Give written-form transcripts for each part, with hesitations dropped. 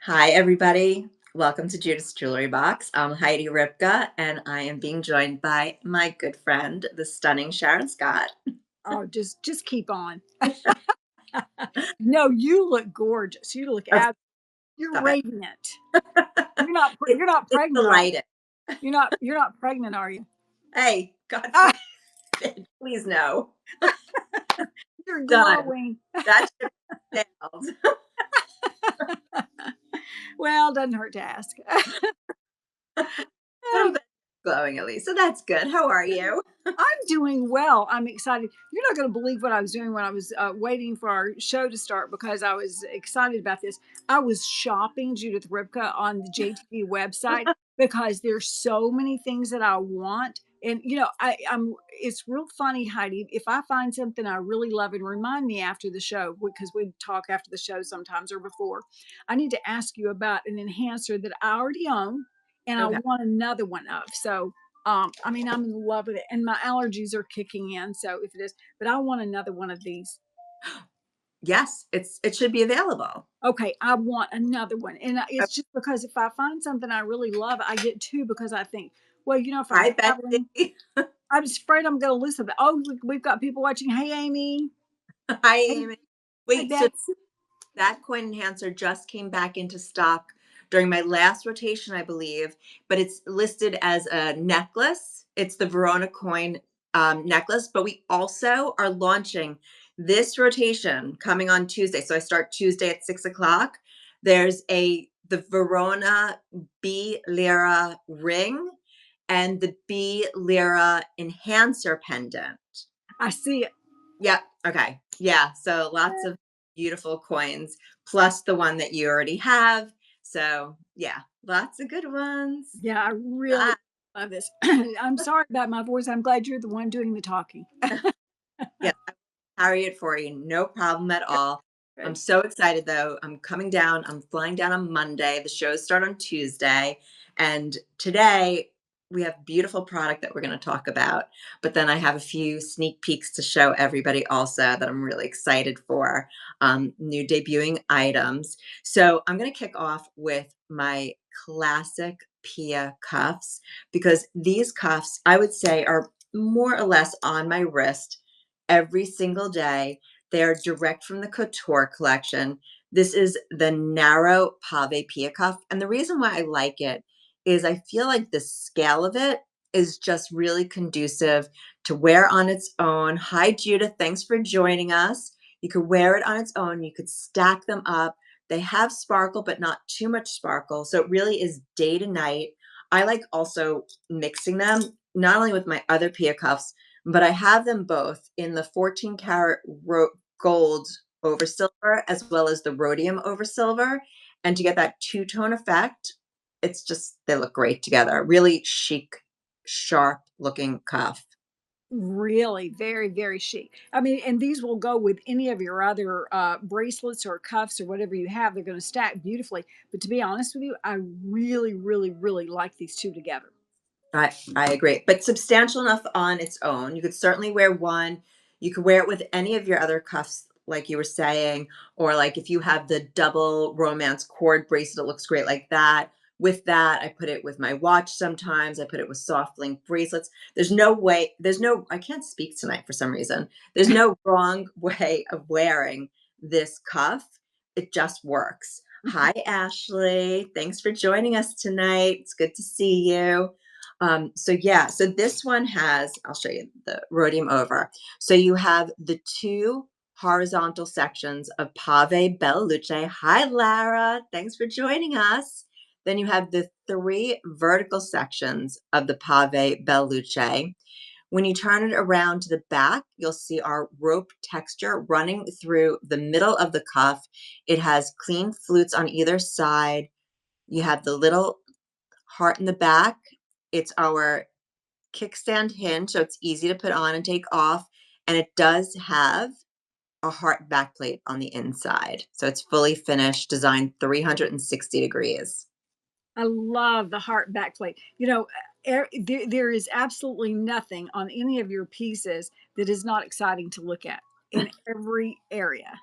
Hi, everybody. Welcome to Judith's Jewelry Box. I'm Heidi Ripka, and I am being joined by my good friend, the stunning Sharon Scott. Oh, just keep on. No, you look gorgeous. You look Oh, you're stop it. radiant. You're not It's the pregnant, are you? lighting. You're not pregnant, are you? Hey, God Ah, forbid. Please no. you're Done. glowing. That ship sailed. Well, doesn't hurt to ask. But I'm glowing at least, so that's good. How are you? I'm doing well. I'm excited. You're not going to believe what I was doing when I was waiting for our show to start because I was excited about this. I was shopping Judith Ripka on the JTV website because there's so many things that I want. And I'm. It's real funny, Heidi. If I find something I really love, and remind me after the show because we talk after the show sometimes or before. I need to ask you about an enhancer that I already own, and I Okay. want another one of. So I mean, I'm in love with it, and my allergies are kicking in. So if it is, but I want another one of these. Yes, it should be available. Okay, I want another one, and Oh, it's just because if I find something I really love, I get two because I think, well, if I'm hi, traveling, Betsy. I'm just afraid I'm going to lose something. Oh, we've got people watching. Hey, Amy. Hi, Hey, Amy. hey, Wait, so Betsy. that coin enhancer just came back into stock during my last rotation, I believe, but it's listed as a necklace. It's the Verona coin necklace, but we also are launching this rotation coming on Tuesday. So I start Tuesday at 6 o'clock. There's the Verona B Lira ring and the B Lira enhancer pendant. I see it. Yep. Okay. Yeah. So lots of beautiful coins, plus the one that you already have. So yeah, lots of good ones. Yeah, I really Ah, love this. I'm sorry about my voice. I'm glad you're the one doing the talking. yeah, I'll carry it for you. No problem at all. I'm Good. so excited though. I'm coming down. I'm flying down on Monday. The shows start on Tuesday. And today we have beautiful product that we're going to talk about. But then I have a few sneak peeks to show everybody also that I'm really excited for, new debuting items. So I'm going to kick off with my classic Pia cuffs because these cuffs, I would say, are more or less on my wrist every single day. They are direct from the Couture collection. This is the narrow pave Pia cuff. And the reason why I like it is I feel like the scale of it is just really conducive to wear on its own. Hi, Judith. Thanks for joining us. You could wear it on its own. You could stack them up. They have sparkle, but not too much sparkle. So it really is day to night. I like also mixing them, not only with my other Pia cuffs, but I have them both in the 14 karat gold over silver as well as the rhodium over silver. And to get that two-tone effect, it's just, they look great together. Really chic, sharp looking cuff. Really, very, very chic. I mean, and these will go with any of your other bracelets or cuffs or whatever you have. They're going to stack beautifully. But to be honest with you, I really, really, really like these two together. I agree, but substantial enough on its own. You could certainly wear one. You could wear it with any of your other cuffs, like you were saying, or like if you have the double romance cord bracelet, it looks great like that. With that, I put it with my watch sometimes. I put it with soft link bracelets. I can't speak tonight for some reason. There's no wrong way of wearing this cuff. It just works. Hi, Ashley. Thanks for joining us tonight. It's good to see you. So yeah, so this one has, I'll show you the rhodium over. So you have the two horizontal sections of Pave Bella Luce. Hi, Lara. Thanks for joining us. Then you have the three vertical sections of the Pave Bella Luce. When you turn it around to the back, you'll see our rope texture running through the middle of the cuff. It has clean flutes on either side. You have the little heart in the back. It's our kickstand hinge, so it's easy to put on and take off. And it does have a heart backplate on the inside. So it's fully finished, designed 360 degrees. I love the heart backplate. There is absolutely nothing on any of your pieces that is not exciting to look at in every area.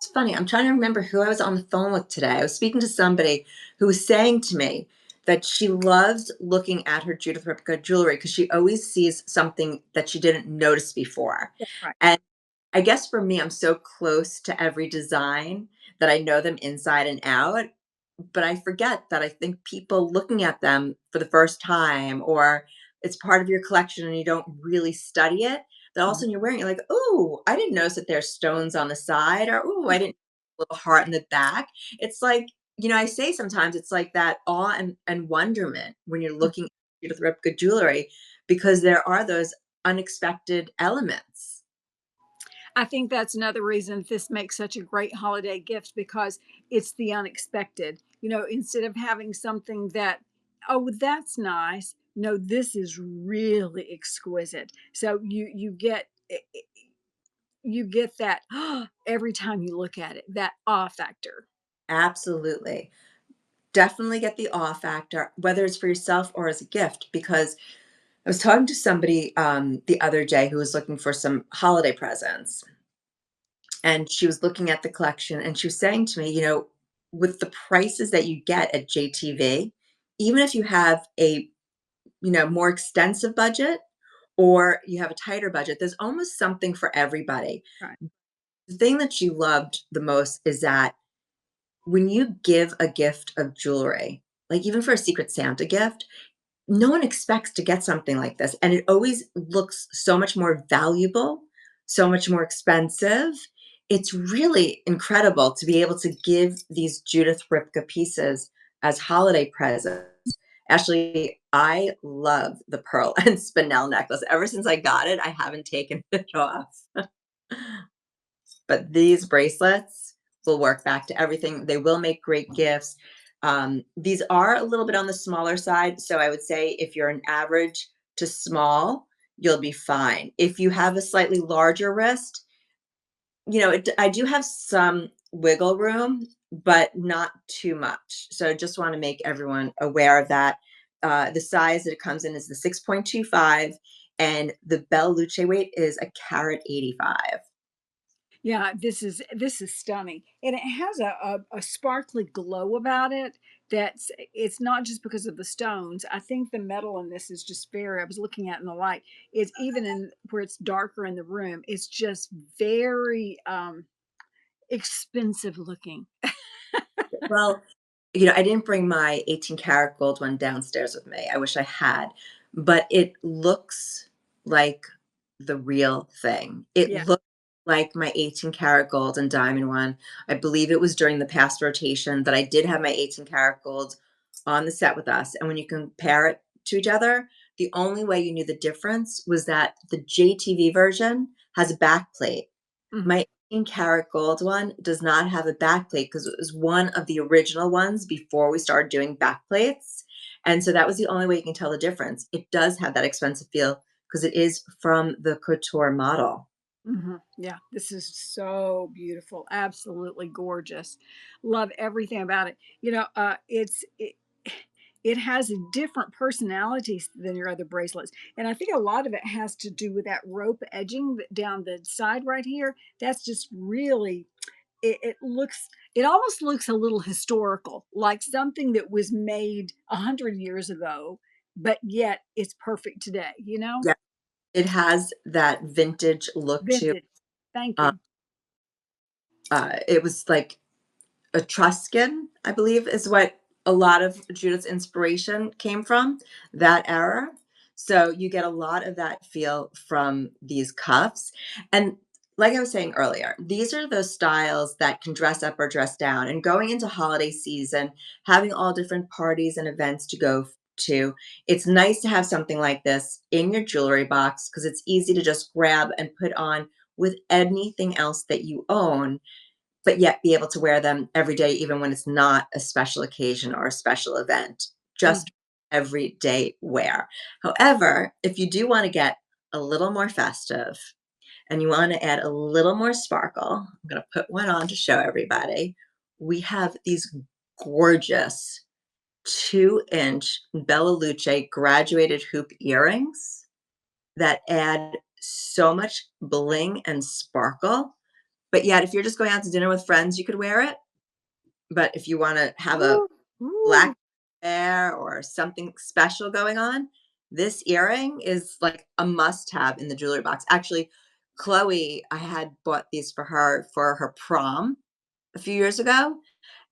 It's funny, I'm trying to remember who I was on the phone with today. I was speaking to somebody who was saying to me that she loves looking at her Judith Ripka jewelry because she always sees something that she didn't notice before. That's right. And I guess for me, I'm so close to every design that I know them inside and out, but I forget that I think people looking at them for the first time, or it's part of your collection and you don't really study it, that all of a Mhm. sudden you're wearing it like, "Oh, I didn't notice that there's stones on the side," or, "Oh, I didn't little heart in the back." It's like, I say sometimes it's like that awe and wonderment when you're looking at Judith Ripka jewelry because there are those unexpected elements. I think that's another reason this makes such a great holiday gift because it's the unexpected. Instead of having something that, oh, that's nice. No, this is really exquisite. So you get that every time you look at it, that awe factor. Absolutely. Definitely get the awe factor, whether it's for yourself or as a gift, because I was talking to somebody the other day who was looking for some holiday presents, and she was looking at the collection, and she was saying to me, with the prices that you get at JTV, even if you have a more extensive budget or you have a tighter budget, there's almost something for everybody. Right. The thing that she loved the most is that when you give a gift of jewelry, like even for a Secret Santa gift, no one expects to get something like this, and it always looks so much more valuable, so much more expensive. It's really incredible to be able to give these Judith Ripka pieces as holiday presents. Actually, I love the pearl and spinel necklace. Ever since I got it, I haven't taken it off. But these bracelets will work back to everything. They will make great gifts. These are a little bit on the smaller side. So I would say if you're an average to small, you'll be fine. If you have a slightly larger wrist, I do have some wiggle room, but not too much. So I just want to make everyone aware of that. The size that it comes in is the 6.25, and the Bella Luce weight is a carat 85. Yeah, this is stunning, and it has a sparkly glow about it. It's not just because of the stones. I think the metal in this is just very. I was looking at in the light. It's even in where it's darker in the room. It's just very expensive looking. Well, I didn't bring my 18 karat gold one downstairs with me. I wish I had, but it looks like the real thing. It Yeah. looks like my 18 karat gold and diamond one. I believe it was during the past rotation that I did have my 18 karat gold on the set with us. And when you compare it to each other, the only way you knew the difference was that the JTV version has a back plate. Mhm. My 18 karat gold one does not have a back plate because it was one of the original ones before we started doing back plates. And so that was the only way you can tell the difference. It does have that expensive feel because it is from the couture model. Yeah, this is so beautiful. Absolutely gorgeous. Love everything about it. It has a different personalities than your other bracelets, and I think a lot of it has to do with that rope edging down the side right here. That's just really it almost looks a little historical, like something that was made 100 years ago, but yet it's perfect today. Yeah, it has that vintage look to Vintage. Thank uh, you. it was like Etruscan, I believe, is what a lot of Judith's inspiration came from, that era. So you get a lot of that feel from these cuffs. And like I was saying earlier, these are those styles that can dress up or dress down. And going into holiday season, having all different parties and events to go to, it's nice to have something like this in your jewelry box because it's easy to just grab and put on with anything else that you own, but yet be able to wear them every day, even when it's not a special occasion or a special event, Mm. just everyday wear. However, if you do want to get a little more festive and you want to add a little more sparkle, I'm going to put one on to show everybody. We have these gorgeous 2-inch Bella Luce graduated hoop earrings that add so much bling and sparkle, But yet, if you're just going out to dinner with friends, you could wear it. But if you want to have a Ooh, ooh. black hair or something special going on, this earring is like a must have in the jewelry box. Actually, Chloe, I had bought these for her prom a few years ago,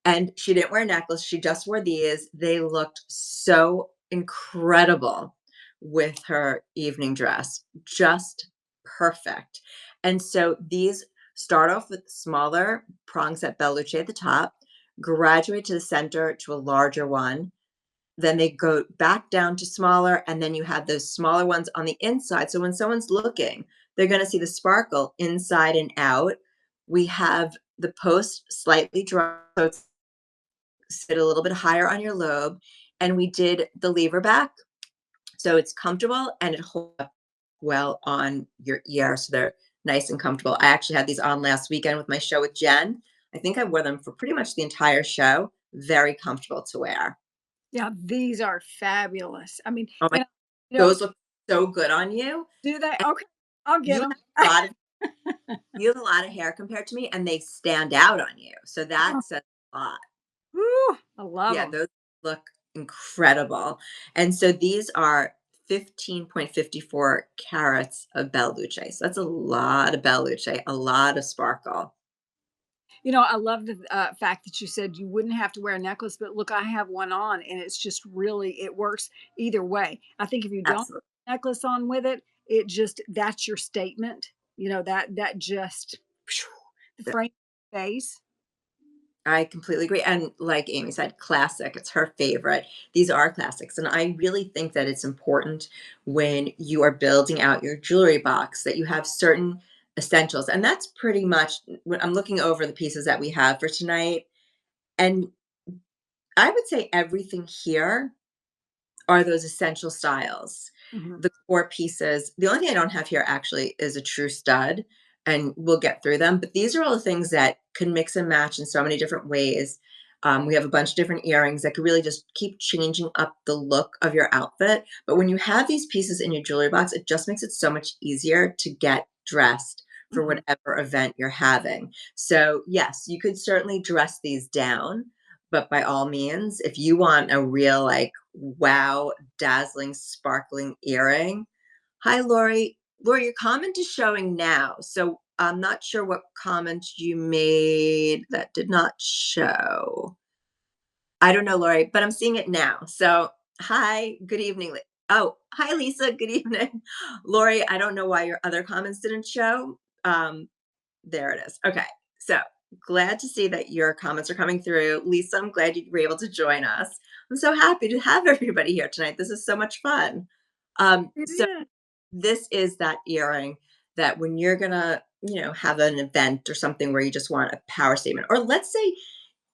and she didn't wear a necklace. She just wore these. They looked so incredible with her evening dress, just perfect. And so these start off with smaller prongs at Bellucci at the top, graduate to the center to a larger one. Then they go back down to smaller, and then you have those smaller ones on the inside. So when someone's looking, they're going to see the sparkle inside and out. We have the post slightly dropped, so it's sit a little bit higher on your lobe, and we did the lever back, so it's comfortable and it holds up well on your ear, so they're nice and comfortable. I actually had these on last weekend with my show with Jen. I think I wore them for pretty much the entire show. Very comfortable to wear. Yeah, these are fabulous. I mean, Oh my, and, you know, those look so good on you. do they? And Okay, I'll get you them. have a lot of you have a lot of hair compared to me, and they stand out on you. So that says a lot. Ooh, I love Yeah, them. those look incredible. And so these are 15.54 carats of Belluce. So that's a lot of Belluce, a lot of sparkle. I love the fact that you said you wouldn't have to wear a necklace, but look, I have one on, and it's just really it works either way. I think if you don't Absolutely. put a necklace on with it, it just that's your statement. That just the frame of the face. I completely agree. And like Amy said, classic. It's her favorite. These are classics. And I really think that it's important when you are building out your jewelry box that you have certain essentials. And that's pretty much when I'm looking over the pieces that we have for tonight. And I would say everything here are those essential styles, Mhm. the core pieces. The only thing I don't have here actually is a true stud, and we'll get through them. But these are all the things that can mix and match in so many different ways. We have a bunch of different earrings that could really just keep changing up the look of your outfit. But when you have these pieces in your jewelry box, it just makes it so much easier to get dressed for Mhm. whatever event you're having. So, yes, you could certainly dress these down, but by all means, if you want a real, like, wow, dazzling, sparkling earring. Hi, Lori. Lori, your comment is showing now. So I'm not sure what comment you made that did not show. I don't know, Lori, but I'm seeing it now. So, hi, good evening. Oh, hi, Lisa. Good evening. Lori, I don't know why your other comments didn't show. Um, there it is. Okay. So glad to see that your comments are coming through. Lisa, I'm glad you were able to join us. I'm so happy to have everybody here tonight. This is so much fun. It So is. this is that earring that when you're gonna, have an event or something where you just want a power statement, or let's say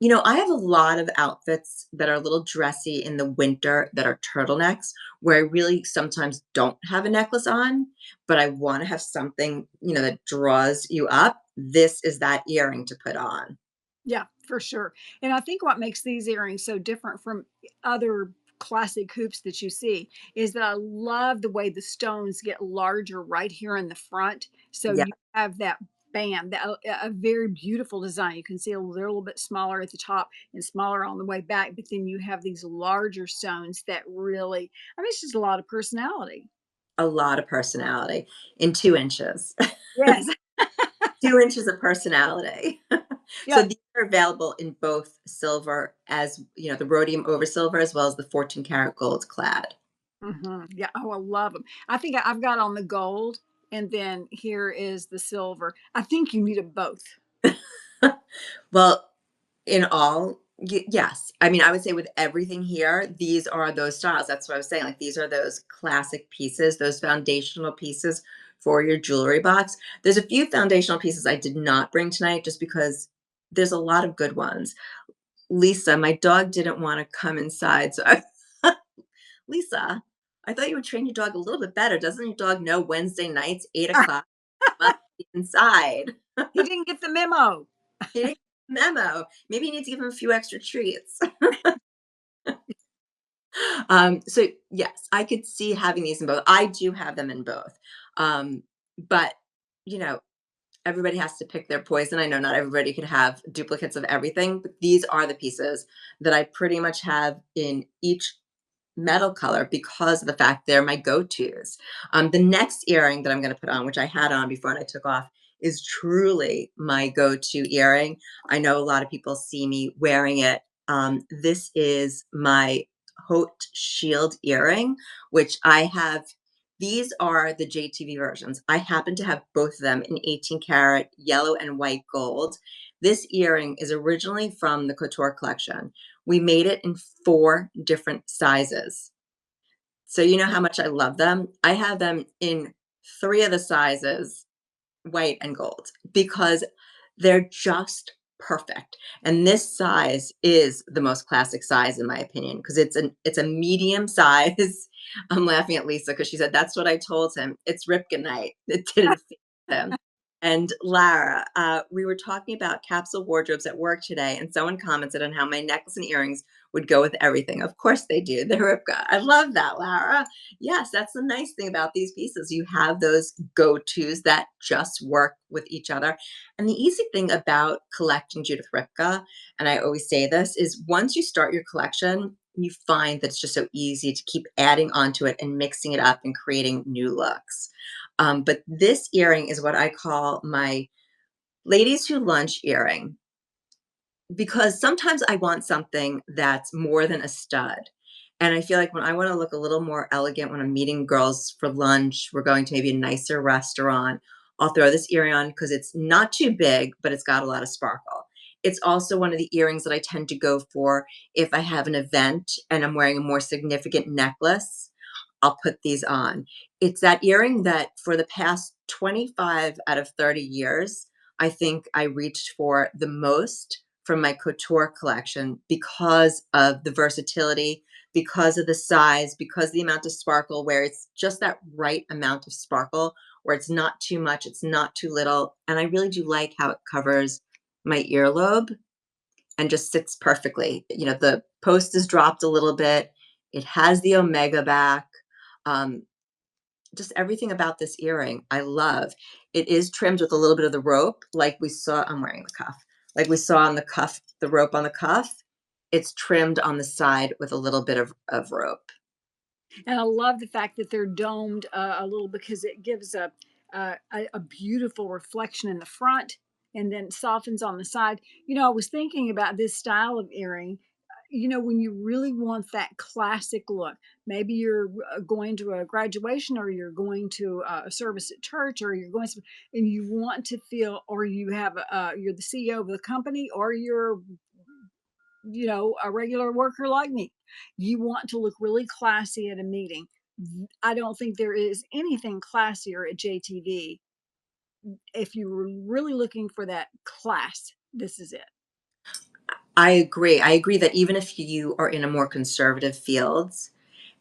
I have a lot of outfits that are a little dressy in the winter that are turtlenecks, where I really sometimes don't have a necklace on, but I want to have something, that draws you up. This is that earring to put on. Yeah, for sure. And I think what makes these earrings so different from other classic hoops that you see is that I love the way the stones get larger right here in the front. So Yeah, you have that bam, a very beautiful design. You can see a little bit smaller at the top and smaller on the way back, but then you have these larger stones that really, I mean, it's just a lot of personality. a lot of personality in 2 inches. Yes. 2 inches of personality. So Yeah. these are available in both silver as, the rhodium over silver, as well as the 14 karat gold clad. Yeah. Oh, I love them. I think I've got on the gold, and then here is the silver. I think you need them both. Well, in all, yes. I mean, I would say with everything here, these are those styles. That's what I was saying. Like these are those classic pieces, those foundational pieces for your jewelry box. There's a few foundational pieces I did not bring tonight just because there's a lot of good ones. Lisa, my dog didn't want to come inside. So Lisa, I thought you would train your dog a little bit better. Doesn't your dog know Wednesday nights, 8 o'clock, must be inside? He didn't get the memo. He didn't get the memo. Maybe you need to give him a few extra treats. So yes, I could see having these in both. I do have them in both. But you know, everybody has to pick their poison. I know not everybody could have duplicates of everything, but these are the pieces that I pretty much have in each metal color because of the fact they're my go-tos. The next earring that I'm going to put on, which I had on before and I took off, is truly my go-to earring. I know a lot of people see me wearing it. This is my Haute Shield earring, which I have. These are the JTV versions. I happen to have both of them in 18 karat yellow and white gold. This earring is originally from the Couture collection. We made it in 4 different sizes. So you know how much I love them? I have them in 3 of the sizes, white and gold, because they're just perfect. And this size is the most classic size in my opinion because it's a medium size. I'm laughing at Lisa because she said that's what I told him. It's Ripken night. It didn't fit him. And Lara, we were talking about capsule wardrobes at work today, and someone commented on how my necklace and earrings would go with everything. Of course they do. They're Ripka. I love that, Lara. Yes, that's the nice thing about these pieces. You have those go-tos that just work with each other. And the easy thing about collecting Judith Ripka, and I always say this, is once you start your collection, you find that it's just so easy to keep adding onto it and mixing it up and creating new looks. But this earring is what I call my ladies who lunch earring because sometimes I want something that's more than a stud. And I feel like when I want to look a little more elegant when I'm meeting girls for lunch, we're going to maybe a nicer restaurant, I'll throw this earring on because it's not too big, but it's got a lot of sparkle. It's also one of the earrings that I tend to go for if I have an event and I'm wearing a more significant necklace. I'll put these on. It's that earring that for the past 25 out of 30 years, I think I reached for the most from my couture collection because of the versatility, because of the size, because of the amount of sparkle, where it's just that right amount of sparkle, where it's not too much, it's not too little. And I really do like how it covers my earlobe and just sits perfectly. You know, the post is dropped a little bit. It has the omega back. Um, just everything about this earring I love. It is trimmed with a little bit of the rope, like we saw. I'm wearing the cuff, like we saw on the cuff, the rope on the cuff. It's trimmed on the side with a little bit of rope. And I love the fact that they're domed a little because it gives a beautiful reflection in the front and then softens on the side. You know, I was thinking about this style of earring. You know, when you really want that classic look, maybe you're going to a graduation or you're going to a service at church or you're going to, and you want to feel, or you have, you're the CEO of the company or you're, you know, a regular worker like me. You want to look really classy at a meeting. I don't think there is anything classier at JTV. If you were really looking for that class, this is it. I agree. I agree that even if you are in a more conservative fields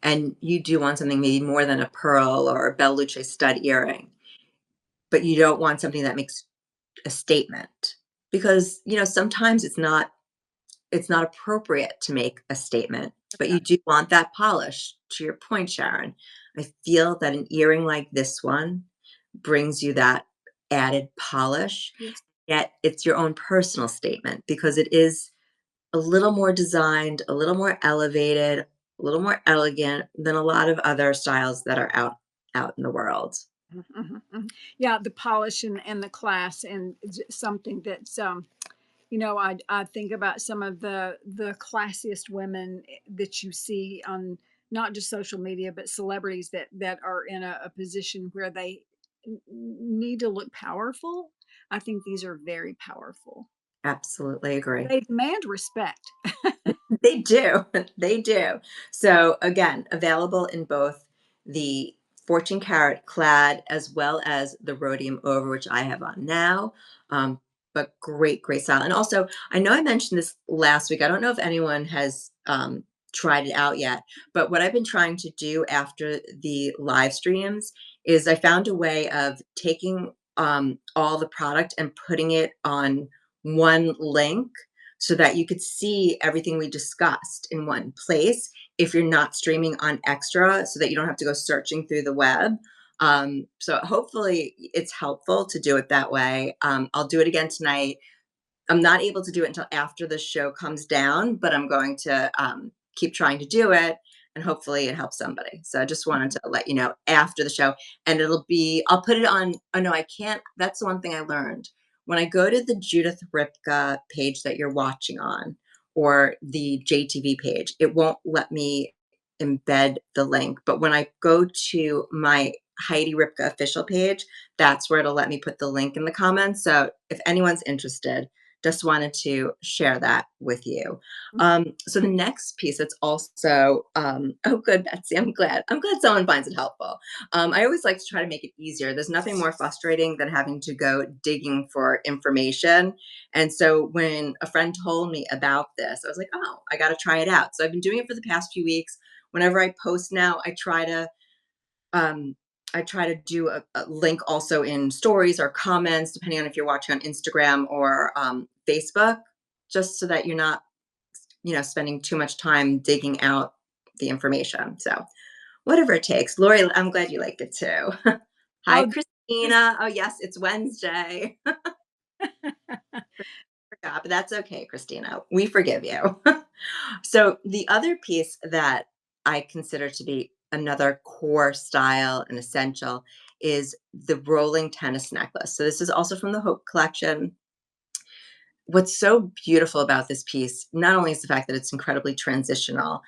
and you do want something maybe more than a pearl or a Belle Luce stud earring, but you don't want something that makes a statement because you know sometimes it's not appropriate to make a statement, but you do want that polish. To your point, Sharon, I feel that an earring like this one brings you that added polish, Yes. yet it's your own personal statement because it is a little more designed, a little more elevated, a little more elegant than a lot of other styles that are out in the world. Mhm, mhm, mhm. Yeah, the polish and the class and something that's you know, I think about some of the classiest women that you see on not just social media, but celebrities that are in a position where they need to look powerful. I think these are very powerful. Absolutely agree. They demand respect. They do. They do. So again, available in both the 14 karat clad as well as the rhodium over, which I have on now. But great, great style. And also, I know I mentioned this last week. I don't know if anyone has tried it out yet, but what I've been trying to do after the live streams is I found a way of taking all the product and putting it on one link so that you could see everything we discussed in one place if you're not streaming on extra so that you don't have to go searching through the web. So hopefully it's helpful to do it that way. I'll do it again tonight. I'm not able to do it until after the show comes down, but I'm going to keep trying to do it, and hopefully it helps somebody. So I just wanted to let you know after the show, and I'll put it on. Oh no, I can't. That's the one thing I learned. When I go to the Judith Ripka page that you're watching on, or the JTV page, it won't let me embed the link. But when I go to my Heidi Ripka official page, that's where it'll let me put the link in the comments. So if anyone's interested, just wanted to share that with you. So the next piece that's also, oh, good, Betsy. I'm glad someone finds it helpful. I always like to try to make it easier. There's nothing more frustrating than having to go digging for information. And so when a friend told me about this, I was like, oh, I got to try it out. So I've been doing it for the past few weeks. Whenever I post now, um, I try to do a link also in stories or comments, depending on if you're watching on Instagram or Facebook, just so that you're not, spending too much time digging out the information. So whatever it takes. Lori, I'm glad you liked it too. Hi, Oh, this Christina. Oh, yes, it's Wednesday. Forgot, but that's okay, Christina. We forgive you. So the other piece that I consider to be another core style and essential is the rolling tennis necklace. So this is also from the Hope collection. What's so beautiful about this piece, not only is the fact that it's incredibly transitional,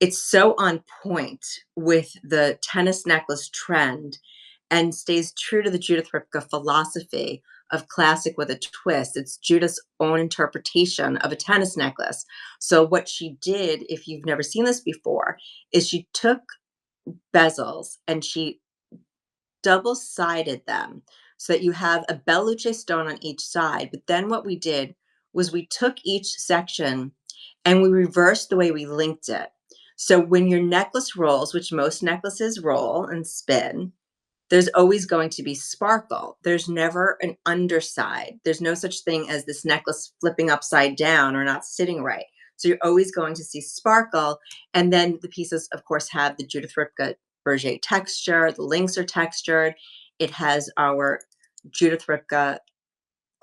it's so on point with the tennis necklace trend and stays true to the Judith Ripka philosophy of classic with a twist. It's Judith's own interpretation of a tennis necklace. So, what she did, if you've never seen this before, is she took bezels and she double-sided them so that you have a Bella Luce stone on each side. But then what we did was we took each section and we reversed the way we linked it. So when your necklace rolls, which most necklaces roll and spin, there's always going to be sparkle. There's never an underside. There's no such thing as this necklace flipping upside down or not sitting right. So you're always going to see sparkle. And then the pieces, of course, have the Judith Ripka Berger texture. The links are textured. It has our Judith Ripka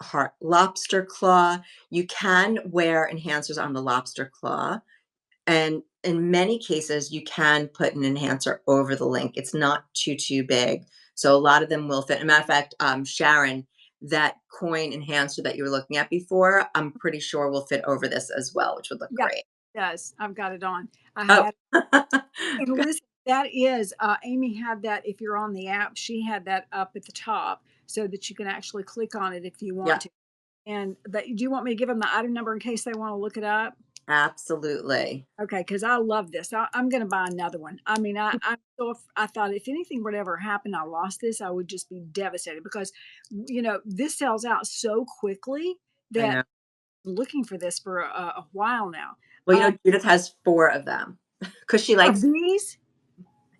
heart lobster claw. You can wear enhancers on the lobster claw. And in many cases, you can put an enhancer over the link. It's not too big. So a lot of them will fit. As a matter of fact, Sharon, that coin enhancer that you were looking at before, I'm pretty sure will fit over this as well, which would look yeah, great. it does. I've got it on. I Oh, had and good. listen, that is Amy had that if you're on the app, she had that up at the top so that you can actually click on it if you want Yeah, to. And but do you want me to give them the item number in case they want to look it up? absolutely. Okay, because I love this. I'm going to buy another one. I mean, I thought if anything would ever happen, I lost this, I would just be devastated because, this sells out so quickly I that know. I'm looking for this for a while now. Well, Um, Judith has 4 of them because she of likes, these,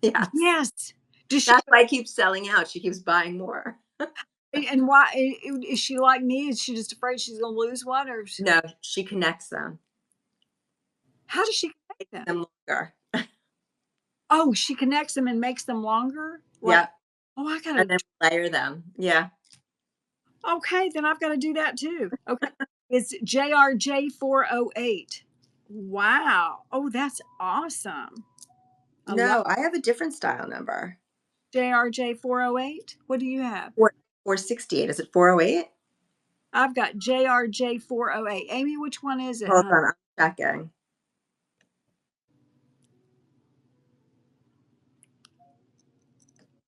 yes. yes. Does she? That's why it keeps selling out. She keeps buying more. And why is she like me? Is she just afraid she's going to lose one, or No, she connects them. how does she connect Makes them? them longer. Oh, she connects them and makes them longer. Like, Yep. oh, I And gotta. then layer them. Yeah. Okay, then I've got to do that too. Okay. It's JRJ408. Wow. Oh, that's awesome. I love No, I have a different style number. JRJ408. What do you have? 468. Is it 408? I've got JRJ408. Amy, which one is it, Hold hon? on, I'm checking.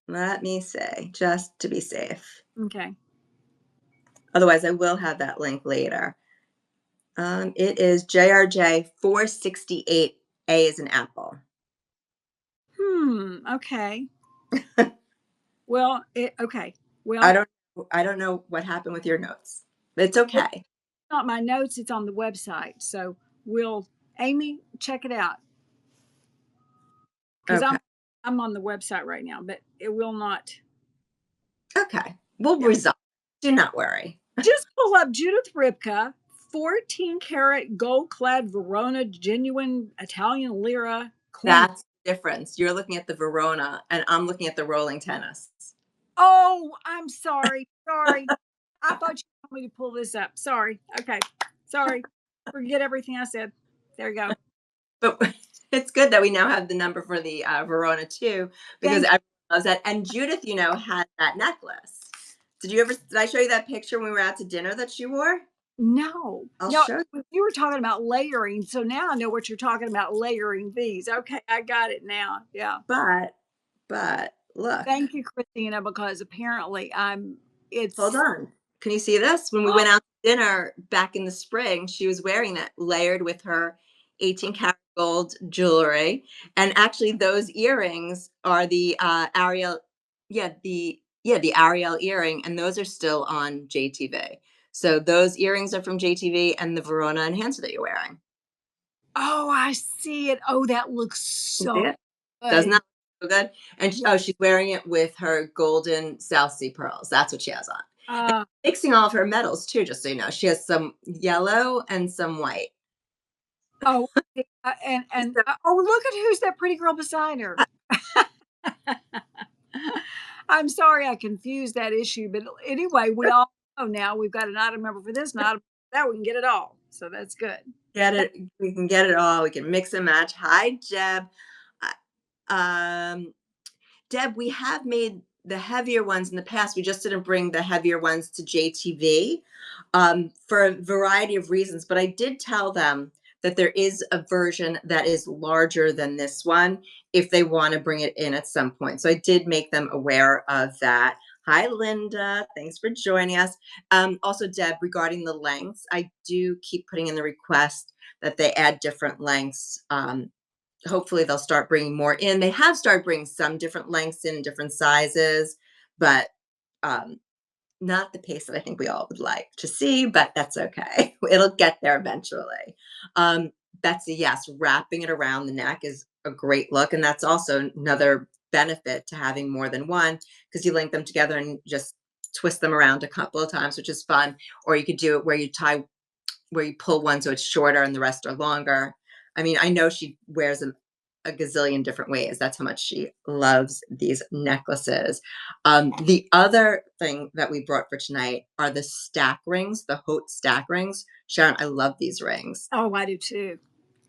Let me see, just to be safe. Okay. Otherwise, I will have that link later. It is JRJ 468. A is an apple. Okay. Well, okay. I Well, don't I don't know what happened with your notes. It's it's okay. not my notes, it's on the website. So we'll, Amy, check it out because Okay. I'm on the website right now, but it will not. Okay. We'll Yeah. resolve. Do not worry. Just pull up Judith Ripka, 14 karat gold clad Verona genuine Italian lira coin. That's difference. You're looking at the Verona and I'm looking at the rolling tennis. Oh, I'm sorry. Sorry. I thought you wanted me to pull this up. Sorry. Okay. Sorry. Forget everything I said. There you go. But it's good that we now have the number for the Verona too, because Thank everyone loves that. And Judith, had that necklace. Did I show you that picture when we were out to dinner that she wore? No. I'll No, show you. you were talking about layering. So now I know what you're talking about, layering these. Okay, I got it now. Yeah. But look, Thank you, Christina, because apparently hold it's on. Can you see this? When we oh, went out to dinner back in the spring, she was wearing that layered with her 18 karat gold jewelry. And actually those earrings are the Ariel, the Ariel earring, and those are still on JTV. So those earrings are from JTV and the Verona enhancer that you're wearing. oh, I see it. Oh, that looks You see so it? Doesn't good. that look so good? And Yeah. oh, she's wearing it with her golden South Sea pearls. That's what she has on. And Uh, mixing all of her metals too, just so you know. She has some yellow and some white. oh, and So, oh, look at who's that pretty girl beside her. uh, I'm sorry I confused that issue, but anyway, we all know now we've got an item number for this and an item for that. We can get it all, so that's good. get it. We can get it all. We can mix and match. Hi, Jeb. Um, Deb, we have made the heavier ones in the past. We just didn't bring the heavier ones to JTV for a variety of reasons. But I did tell them that there is a version that is larger than this one if they want to bring it in at some point. So I did make them aware of that. Hi, Linda. Thanks for joining us. Also, Deb, regarding the lengths, I do keep putting in the request that they add different lengths. Hopefully they'll start bringing more in. They have started bringing some different lengths in different sizes, but um, not the pace that I think we all would like to see, but that's okay. It'll get there eventually. Betsy, yes, wrapping it around the neck is a great look. And that's also another benefit to having more than one because you link them together and just twist them around a couple of times, which is fun. Or you could do it where you pull one so it's shorter and the rest are longer. I mean, I know she wears them a gazillion different ways. That's how much she loves these necklaces. The other thing that we brought for tonight are the stack rings, the Haute stack rings. Sharon, I love these rings. Oh, I do too,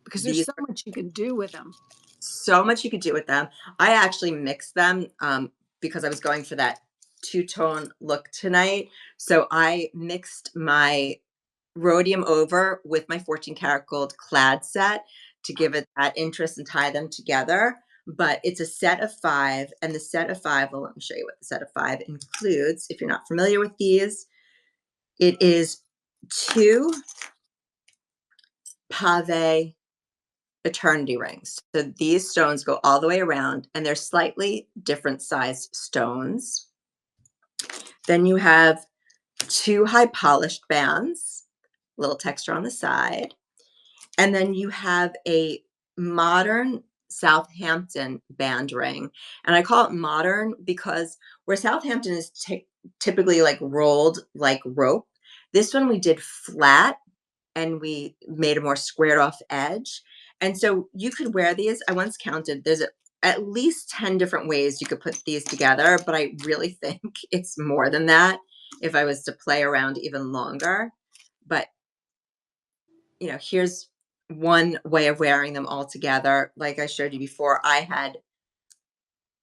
because there's These so are much you can do with them. so much you could do with them. I actually mixed them because I was going for that two-tone look tonight. So I mixed my rhodium over with my 14 karat gold clad set to give it that interest and tie them together. But it's a set of 5, and the set of 5, well, let me show you what the set of 5 includes. If you're not familiar with these, it is 2 pave eternity rings. So these stones go all the way around, and they're slightly different size stones. Then you have 2 high polished bands, little texture on the side. And then you have a modern Southampton band ring. And I call it modern because where Southampton is typically like rolled like rope, this one we did flat and we made a more squared off edge. And so you could wear these. I once counted, there's at least 10 different ways you could put these together, but I really think it's more than that if I was to play around even longer. But here's one way of wearing them all together. Like I showed you before, I had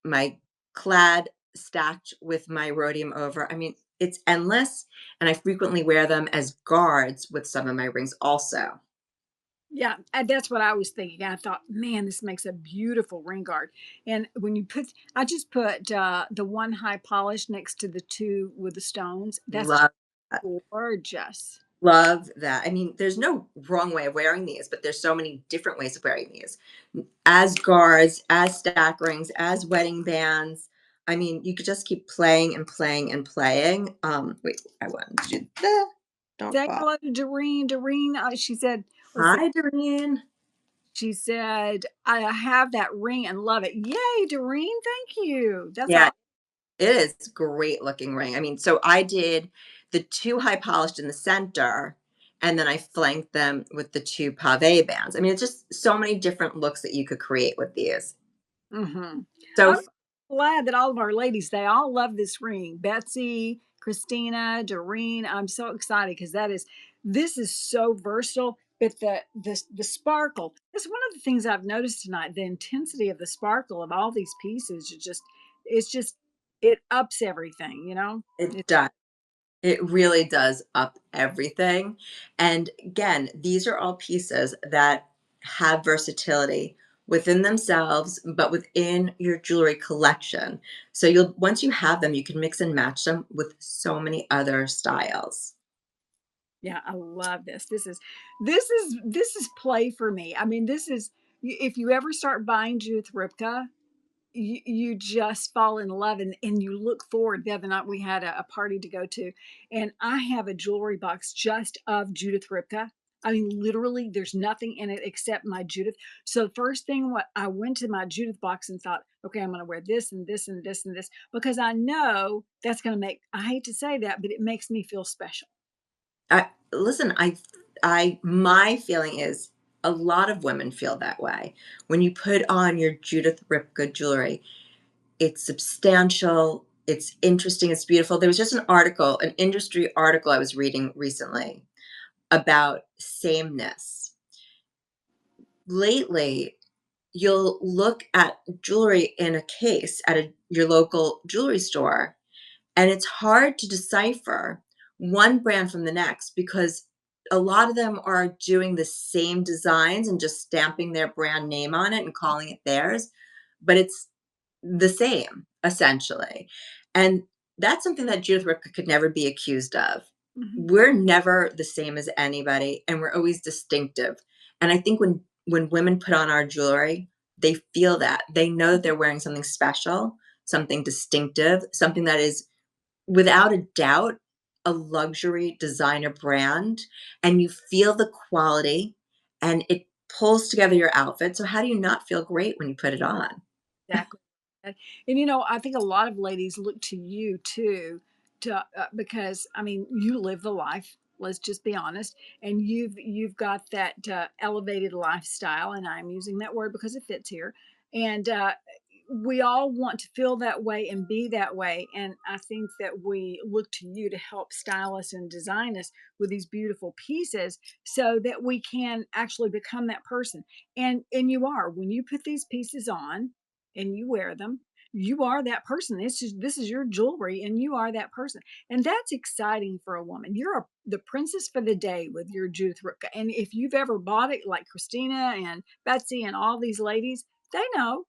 my clad stacked with my rhodium over. I mean, it's endless. And I frequently wear them as guards with some of my rings also. Yeah, and that's what I was thinking. I thought, man, this makes a beautiful ring guard. And when you put, I just put the one high polish next to the two with the stones. That's Love that. gorgeous. Love that. I mean, there's no wrong way of wearing these, but there's so many different ways of wearing these. As guards, as stack rings, as wedding bands. I mean, you could just keep playing and playing and playing. Wait, I want to do that. Don't Say fall. hello to Doreen. Doreen, she said, let's see. Hi, Doreen. She said, I have that ring and love it. Yay, Doreen. Thank you. That's Yeah, all. it is great looking ring. I mean, so I did the 2 high polished in the center, and then I flanked them with the 2 pave bands. I mean, it's just so many different looks that you could create with these. Mhm. So I'm glad that all of our ladies, they all love this ring. Betsy, Christina, Doreen, I'm so excited because this is so versatile. But the sparkle, that's one of the things I've noticed tonight. The intensity of the sparkle of all these pieces is just, it's just, it ups everything, you know? it does. It really does up everything. And again, these are all pieces that have versatility within themselves, but within your jewelry collection. So you'll once you have them, you can mix and match them with so many other styles. Yeah, I love this. This is play for me. I mean, if you ever start buying Judith Ripka, you just fall in love, and you look forward. The other night we had a party to go to, and I have a jewelry box just of Judith Ripka. I mean, literally, there's nothing in it except my Judith. So first thing, what I went to my Judith box and thought, okay, I'm going to wear this and this and this and this because I know that's going to make. I hate to say that, but it makes me feel special. I listen, I my feeling is a lot of women feel that way. When you put on your Judith Ripka jewelry, it's substantial, it's interesting, it's beautiful. There was just an article, an industry article I was reading recently about sameness. Lately, you'll look at jewelry in a case at your local jewelry store, and it's hard to decipher one brand from the next because a lot of them are doing the same designs and just stamping their brand name on it and calling it theirs, but it's the same essentially. And that's something that Judith Ripka could never be accused of. Mhm. We're never the same as anybody and we're always distinctive. And I think when women put on our jewelry, they feel that. They know that they're wearing something special, something distinctive, something that is without a doubt a luxury designer brand, and you feel the quality and it pulls together your outfit. So how do you not feel great when you put it on? Exactly. And, I think a lot of ladies look to you too, because I mean, you live the life. Let's just be honest, and you've got that elevated lifestyle, and I'm using that word because it fits here. And we all want to feel that way and be that way. And I think that we look to you to help style us and design us with these beautiful pieces so that we can actually become that person. And you are when you put these pieces on and you wear them, you are that person. This is your jewelry and you are that person. And that's exciting for a woman. You're the princess for the day with your Judith Ripka. And if you've ever bought it like Christina and Betsy and all these ladies, they know.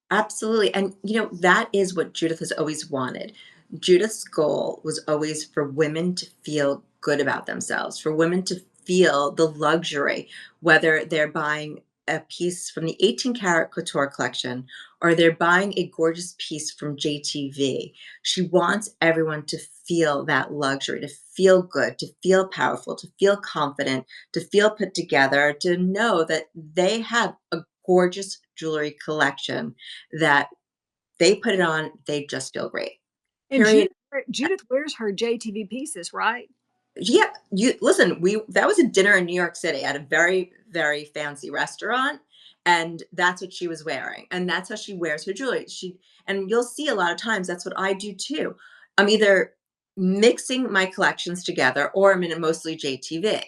Absolutely. And, that is what Judith has always wanted. Judith's goal was always for women to feel good about themselves, for women to feel the luxury, whether they're buying a piece from the 18 karat couture collection or they're buying a gorgeous piece from JTV. She wants everyone to feel that luxury, to feel good, to feel powerful, to feel confident, to feel put together, to know that they have a gorgeous jewelry collection that they put it on, they just feel great. And Period. Judith wears her JTV pieces, right? Yeah, you listen, we that was a dinner in New York City at a very, very fancy restaurant, and that's what she was wearing, and that's how she wears her jewelry. And you'll see a lot of times that's what I do too. I'm either mixing my collections together or I'm in a mostly JTV,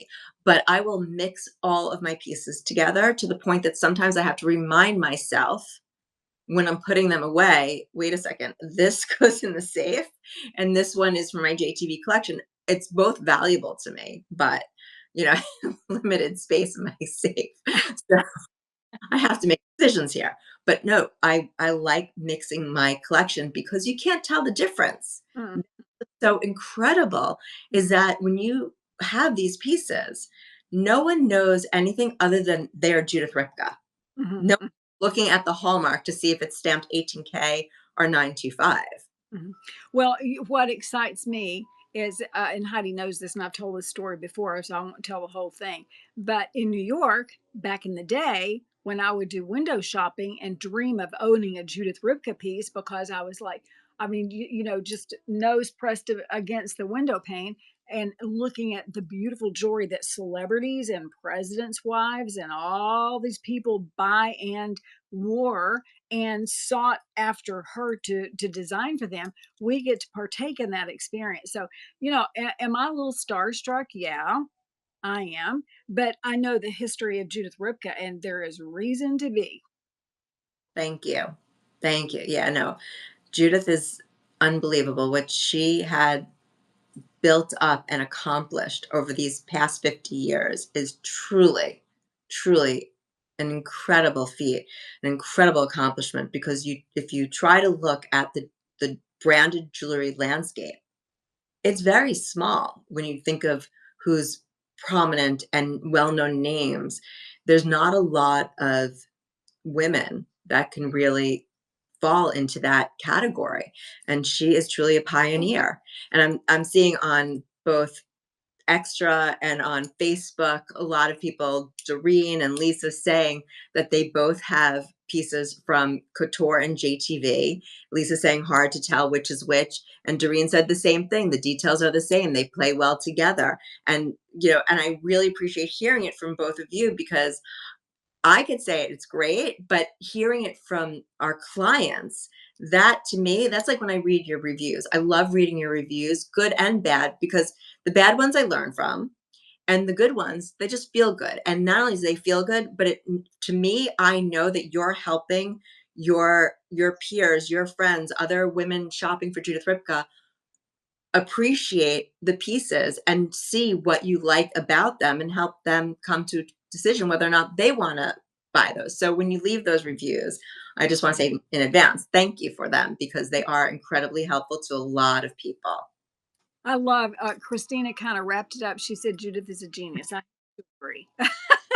but I will mix all of my pieces together to the point that sometimes I have to remind myself when I'm putting them away, wait a second, this goes in the safe and this one is for my JTV collection. It's both valuable to me, but I have limited space in my safe. So I have to make decisions here. But no, I like mixing my collection because you can't tell the difference. Mm, So incredible is that when you have these pieces, no one knows anything other than they're Judith Ripka. mhm, No mm. looking at the hallmark to see if it's stamped 18K or 925. Mhm. Well, what excites me is, and Heidi knows this, and I've told this story before, so I won't tell the whole thing. But in New York, back in the day, when I would do window shopping and dream of owning a Judith Ripka piece, because I was like, I mean, just nose pressed against the window pane and looking at the beautiful jewelry that celebrities and presidents' wives and all these people buy and wore. and sought after her to design for them, we get to partake in that experience. So, am I a little starstruck? Yeah, I am, but I know the history of Judith Ripka, and there is reason to be. Thank you. Thank you. Yeah, no. Judith is unbelievable. What she had built up and accomplished over these past 50 years is truly, truly an incredible feat, an incredible accomplishment because if you try to look at the branded jewelry landscape, it's very small when you think of who's prominent and well-known names. There's not a lot of women that can really fall into that category, and she is truly a pioneer. And I'm seeing on both Extra and on Facebook a lot of people, Doreen and Lisa, saying that they both have pieces from Couture and JTV. Lisa saying hard to tell which is which, and Doreen said the same thing. The details are the same. They play well together. And and I really appreciate hearing it from both of you because I could say it's great, but hearing it from our clients, that to me, that's like when I read your reviews. I love reading your reviews, good and bad, because the bad ones I learn from, and the good ones, they just feel good. And not only do they feel good, but to me, I know that you're helping your peers, your friends, other women shopping for Judith Ripka appreciate the pieces and see what you like about them and help them come to a decision whether or not they want to buy those. So when you leave those reviews, I just want to say in advance, thank you for them because they are incredibly helpful to a lot of people. I love Christina kind of wrapped it up. She said Judith is a genius. I agree.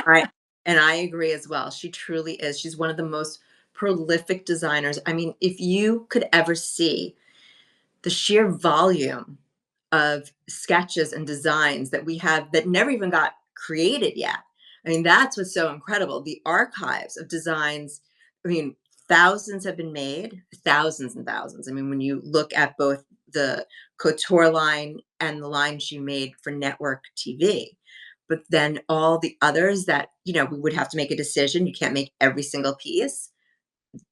I and I agree as well. She truly is. She's one of the most prolific designers. I mean, if you could ever see the sheer volume of sketches and designs that we have that never even got created yet. I mean, that's what's so incredible. The archives of designs, I mean, thousands have been made, thousands and thousands. I mean, when you look at both the Couture line and the line she made for network TV, but then all the others that, we would have to make a decision. You can't make every single piece.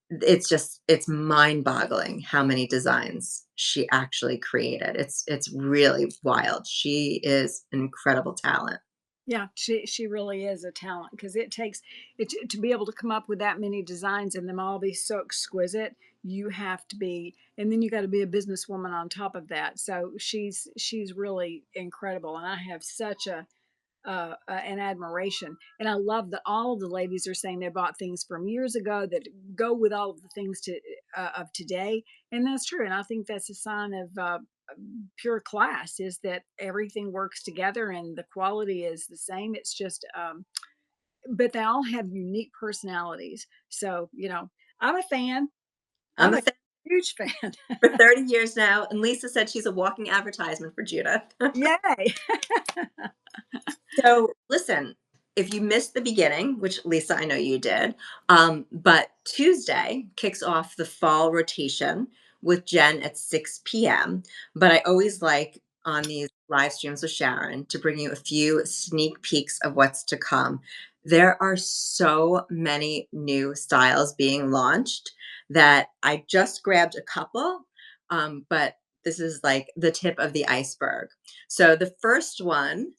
It's mind-boggling how many designs she actually created. It's really wild. She is an incredible talent. Yeah, she really is a talent because it takes it to be able to come up with that many designs and them all be so exquisite. You have to be, and then you got to be a businesswoman on top of that. So she's really incredible, and I have such an admiration. And I love that all of the ladies are saying they bought things from years ago that go with all of the things of today, and that's true. And I think that's a sign of pure class is that everything works together and the quality is the same. It's just, but they all have unique personalities. So I'm a fan. I'm I'm a a fan huge fan. for 30 years now, and Lisa said she's a walking advertisement for Judith. Yay! So listen, if you missed the beginning, which Lisa, I know you did, but Tuesday kicks off the fall rotation with Jen at 6 p.m. But I always like on these live streams with Sharon to bring you a few sneak peeks of what's to come. There are so many new styles being launched that I just grabbed a couple, but this is like the tip of the iceberg. So the first one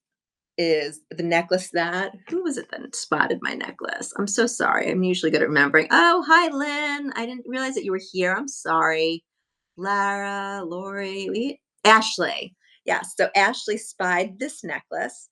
is the necklace that who was it that spotted my necklace? I'm so sorry. I'm usually good at remembering. Oh, hi, Lynn. I didn't realize that you were here. I'm sorry. Lara, Lori, Ashley. Yes. So Ashley spied this necklace.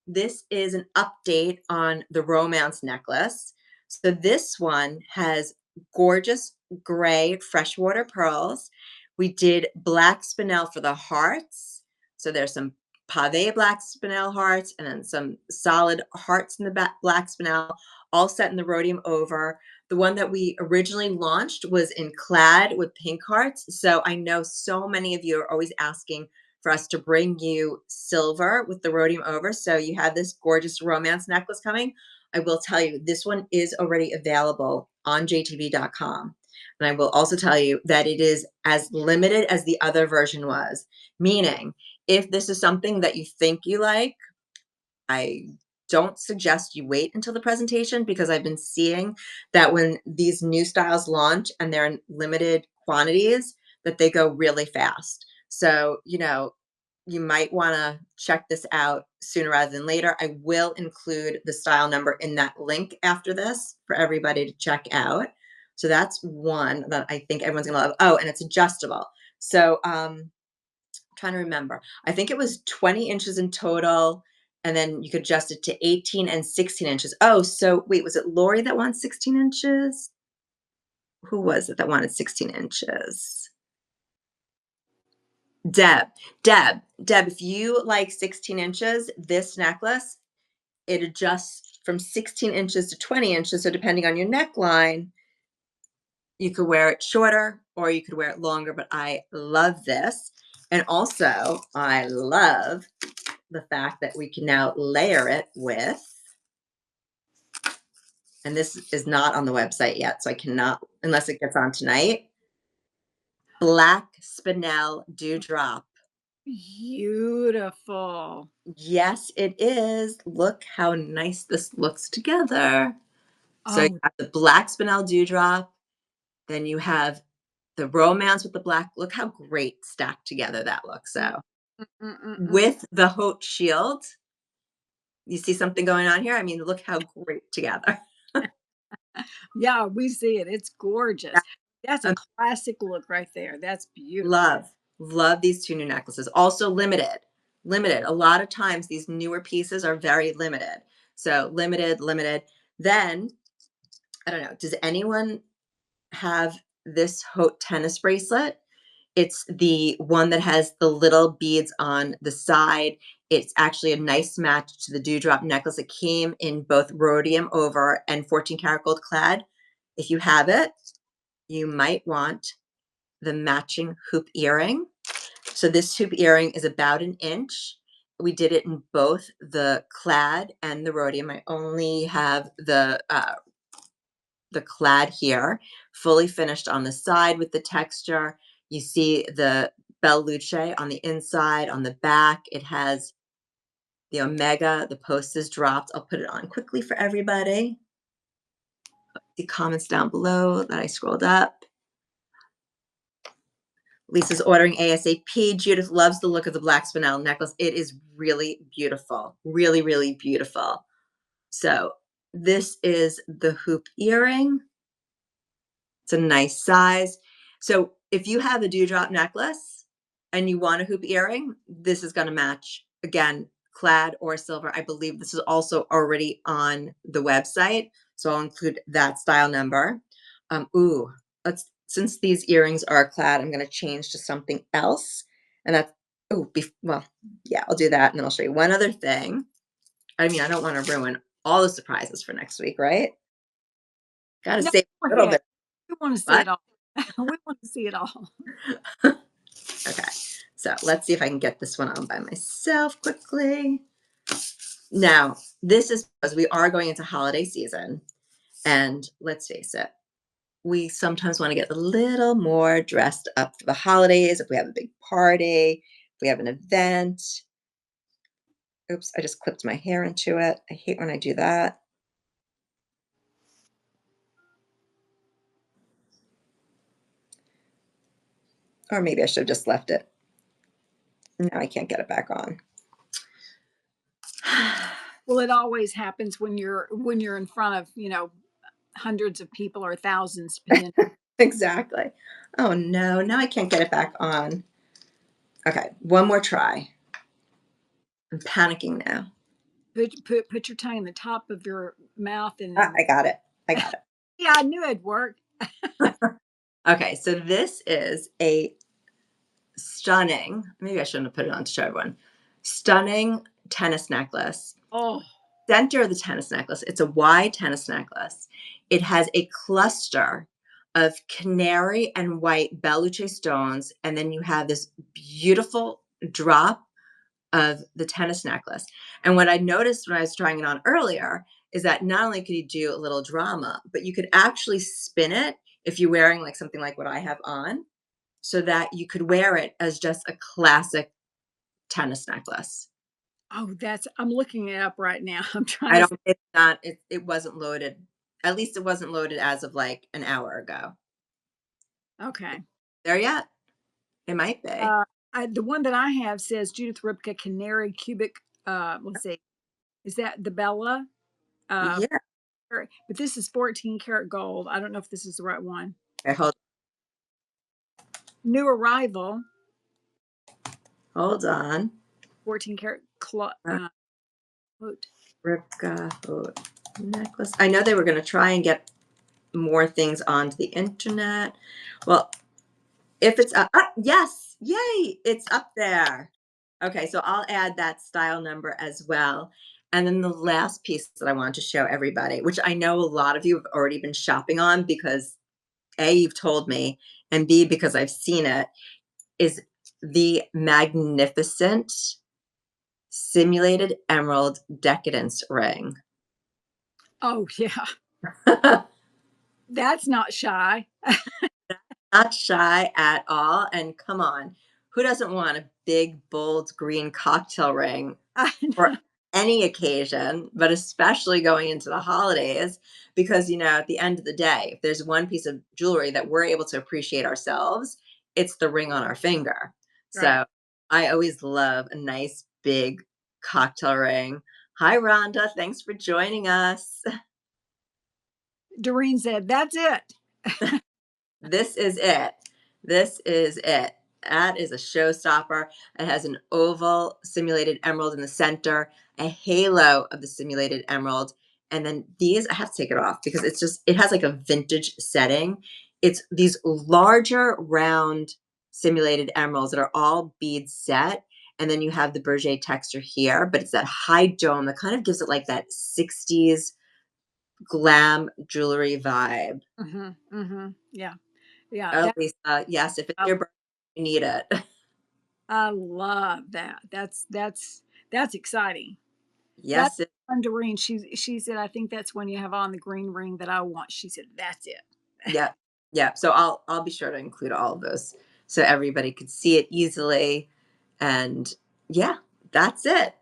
This is an update on the romance necklace. So this one has gorgeous gray freshwater pearls. We did black spinel for the hearts. So there's some pave black spinel hearts and then some solid hearts in the back black spinel, all set in the rhodium over. The one that we originally launched was in clad with pink hearts. So I know so many of you are always asking for us to bring you silver with the rhodium over. So you have this gorgeous romance necklace coming. I will tell you, this one is already available on jtv.com. And I will also tell you that it is as limited as the other version was, meaning if this is something that you think you like, I don't suggest you wait until the presentation because I've been seeing that when these new styles launch and they're in limited quantities, that they go really fast. So, you might want to check this out sooner rather than later. I will include the style number in that link after this for everybody to check out. So that's one that I think everyone's gonna love. Oh, and it's adjustable. So trying to remember. I think it was 20 inches in total, and then you could adjust it to 18 and 16 inches. Oh, so wait, was it Lori that wanted 16 inches? Who was it that wanted 16 inches? Deb. Deb, if you like 16 inches, this necklace, it adjusts from 16 inches to 20 inches. So depending on your neckline, you could wear it shorter or you could wear it longer, but I love this. And also, I love the fact that we can now layer it with, and this is not on the website yet, so I cannot, unless it gets on tonight, black spinel dewdrop. Beautiful. Yes, it is. Look how nice this looks together. So you Oh, have the black spinel dewdrop, then you have the romance with the black. Look how great stacked together that looks. mm, So mm. with the haute shield, you see something going on here? I mean, look how great together. Yeah, we see it. It's gorgeous. That's a Um, classic look right there. That's beautiful. love these two new necklaces. Also limited, limited. A lot of times these newer pieces are very limited. So limited. Then, I don't know, does anyone have this haute tennis bracelet? It's the one that has the little beads on the side. It's actually a nice match to the dewdrop necklace. It came in both rhodium over and 14 karat gold clad. If you have it, you might want the matching hoop earring. So this hoop earring is about an inch. We did it in both the clad and the rhodium. I only have the clad here, fully finished on the side with the texture. You see the Belle Luce on the inside, on the back. It has the Omega. The post is dropped. I'll put it on quickly for everybody. The comments down below that I scrolled up. Lisa's ordering ASAP. Judith loves the look of the black spinel necklace. It is really beautiful. Really, really beautiful. So this is the hoop earring. It's a nice size. So if you have a dewdrop necklace and you want a hoop earring, this is going to match. Again, clad or silver. I believe this is also already on the website. So I'll include that style number. Ooh, since these earrings are clad, I'm going to change to something else. And that's, well, yeah, I'll do that. And then I'll show you one other thing. I mean, I don't want to ruin all the surprises for next week, right? Got to No, save go a little ahead. bit. We want to see What? it all. We want to see it all. Okay, so let's see if I can get this one on by myself quickly. Now, this is because we are going into holiday season, and let's face it, we sometimes want to get a little more dressed up for the holidays if we have a big party, if we have an event. Oops, I just clipped my hair into it. I hate when I do that. Or maybe I should have just left it. Now I can't get it back on. Well, it always happens when you're in front of, hundreds of people or thousands, depending. Exactly. Oh no, now I can't get it back on. Okay, one more try. I'm panicking now. Put your tongue in the top of your mouth and Ah, then I got it. I got it. yeah, I knew it'd work. Okay, so this is a stunning, maybe I shouldn't have put it on to show everyone. Stunning tennis necklace. Oh, Center of the tennis necklace, it's a wide tennis necklace. It has a cluster of canary and white Belle Luce stones, and then you have this beautiful drop of the tennis necklace. And what I noticed when I was trying it on earlier is that not only could you do a little drama, but you could actually spin it if you're wearing like something like what I have on, so that you could wear it as just a classic tennis necklace. Oh, I'm looking it up right now. I'm trying I to. don't it's not it wasn't loaded. At least it wasn't loaded as of, like, an hour ago. Okay. There yet? It might be. Uh, the one that I have says Judith Ripka Canary Cubic. Let's see. Is that the Bella? Uh, Yeah. but this is 14 karat gold. I don't know if this is the right one. Okay, New arrival, hold on. 14 karat quote. Ripka Hood necklace. I know they were gonna try and get more things onto the internet. Well, if it's up, yes, yay, it's up there. Okay, so I'll add that style number as well. And then the last piece that I want to show everybody, which I know a lot of you have already been shopping on because A, you've told me, and B, because I've seen it, is the magnificent simulated emerald decadence ring. Oh, yeah. That's not shy. Not shy at all. And come on, who doesn't want a big, bold green cocktail ring I for know. any occasion, but especially going into the holidays? Because, at the end of the day, if there's one piece of jewelry that we're able to appreciate ourselves, it's the ring on our finger. Right. So I always love a nice, big cocktail ring. Hi, Rhonda. Thanks for joining us. Doreen said, that's it. This is it. This is it. That is a showstopper. It has an oval simulated emerald in the center, a halo of the simulated emerald, and then these, I have to take it off because it has like a vintage setting. It's these larger round simulated emeralds that are all bead set. And then you have the Berger texture here, but it's that high dome that kind of gives it like that 60s glam jewelry vibe. Yeah. Yeah. Oh, Lisa, yes, if it's I, your birthday, you need it. I love that. That's exciting. That's Yes, it fun, Doreen. She said, I think that's when you have on the green ring that I want. She said, that's it. yeah, yeah, so I'll be sure to include all of those so everybody could see it easily, and yeah, that's it.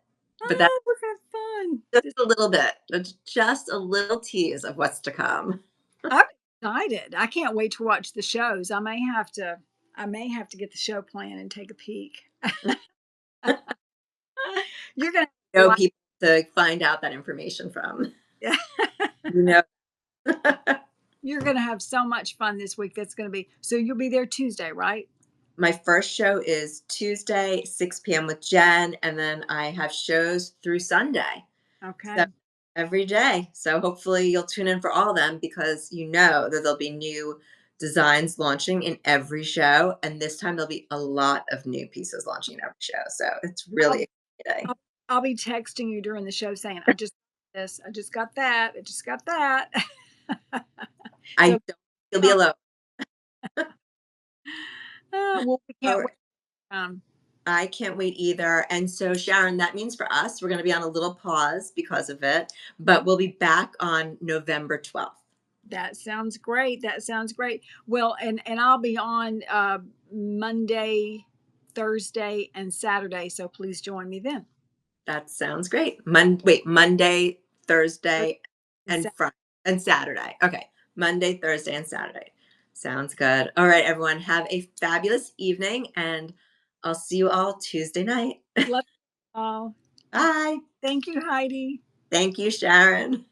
But that's Oh, look how fun. just a little bit, that's just a little tease of what's to come. I'm excited. I can't wait to watch the shows. I may have to get the show plan and take a peek. You're gonna Know like people to find out that information from. yeah. You know, You're gonna have so much fun this week. That's gonna be so you'll be there Tuesday, right? my first show is Tuesday, 6 p.m. with Jen, and then I have shows through Sunday. So Okay. every day. So hopefully you'll tune in for all of them because you know that there'll be new designs launching in every show. And this time there'll be a lot of new pieces launching in every show. So it's I'll, really exciting. I'll be texting you during the show saying, I just got this, I just got that, I just got that. I So don't you'll be alone. well, we All can't right. wait. I can't wait either. And so, Sharon, that means for us, we're going to be on a little pause because of it, but we'll be back on November 12th. That sounds great. That sounds great. Well, and I'll be on Monday, Thursday, and Saturday. So please join me then. That sounds great. Monday, Thursday, and Friday and Saturday. Okay. Monday, Thursday, and Saturday. Sounds good. All right, everyone. Have a fabulous evening, and I'll see you all Tuesday night. Love you all. Bye. Thank you, Heidi. Thank you, Sharon.